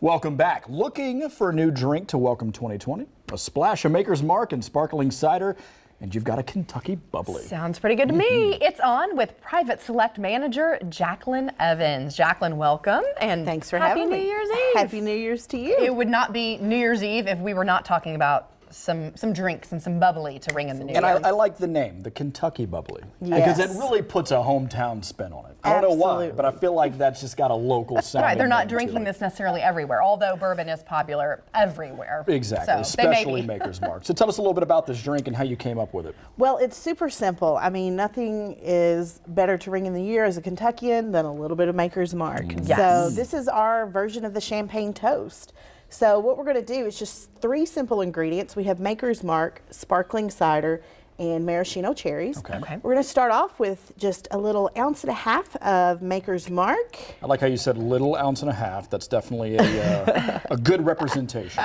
Welcome back. Looking for a new drink to welcome 2020? A splash of Maker's Mark and sparkling cider, and you've got a Kentucky Bubbly. Sounds pretty good to me. It's on with Private Select Manager Jacqueline Evans. Jacqueline, welcome, and thanks for having me. Happy New Year's Eve. Happy New Year's to you. It would not be New Year's Eve if we were not talking about some drinks and some bubbly to ring in the new year. And I like the name, the Kentucky Bubbly. Yes. Because it really puts a hometown spin on it. I don't know why, but I feel like that's just got a local sound. Right, they're not drinking this necessarily everywhere, although bourbon is popular everywhere. Exactly, so especially Maker's Mark. So tell us a little bit about this drink and how you came up with it. Well, it's super simple. I mean, nothing is better to ring in the year as a Kentuckian than a little bit of Maker's Mark. Yes. So this is our version of the champagne toast. So what we're going to do is just 3 simple ingredients. We have Maker's Mark, sparkling cider, and maraschino cherries. Okay. We're going to start off with just a little 1.5 ounces of Maker's Mark. I like how you said little 1.5 ounces. That's definitely a good representation.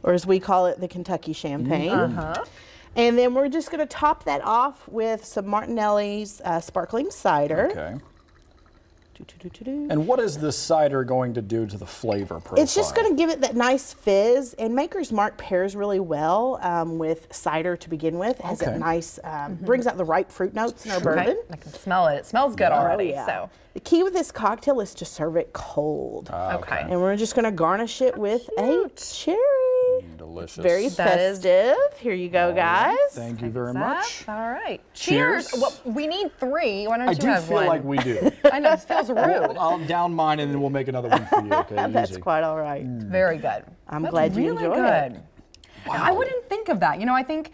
Or as we call it, the Kentucky champagne. And then we're just going to top that off with some Martinelli's sparkling cider. Okay. And what is the cider going to do to the flavor profile? It's just going to give it that nice fizz, and Maker's Mark pairs really well with cider to begin with. It has that nice, brings out the ripe fruit notes in our bourbon. I can smell it. It smells good already. So the key with this cocktail is to serve it cold. okay. And we're just going to garnish it with a cherry. Delicious. Very festive. Here you go, guys. Thank you very much. All right. Cheers. Well, we need 3. Why don't I you do have feel one? like we do. I know, this feels rude. I'll down mine and then we'll make another one for you. Okay, That's easy. quite all right. Very good. I'm glad you really enjoy good. it. Wow. I wouldn't think of that. You know, I think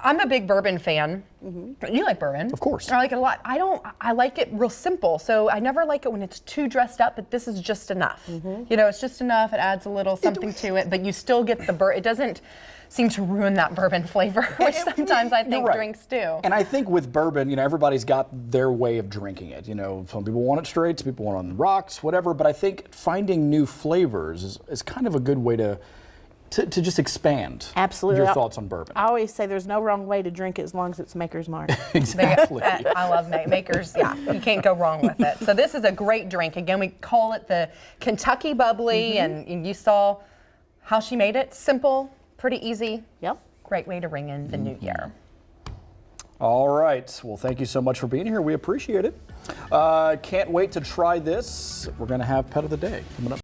I'm a big bourbon fan. You like bourbon? Of course. I like it a lot. I like it real simple. So I never like it when it's too dressed up, but this is just enough. You know, it's just enough. It adds a little something to it, but you still get the bourbon. It doesn't seem to ruin that bourbon flavor, which sometimes I think drinks do. And I think with bourbon, you know, everybody's got their way of drinking it. You know, some people want it straight, some people want it on the rocks, whatever. But I think finding new flavors is kind of a good way to just expand Absolutely. your thoughts on bourbon. I always say there's no wrong way to drink it as long as it's Maker's Mark. Exactly. I love Makers. Yeah, you can't go wrong with it. So this is a great drink. Again, we call it the Kentucky Bubbly, and you saw how she made it. Simple, pretty easy. Yep. Great way to ring in the new year. All right. Well, thank you so much for being here. We appreciate it. Can't wait to try this. We're going to have Pet of the Day coming up.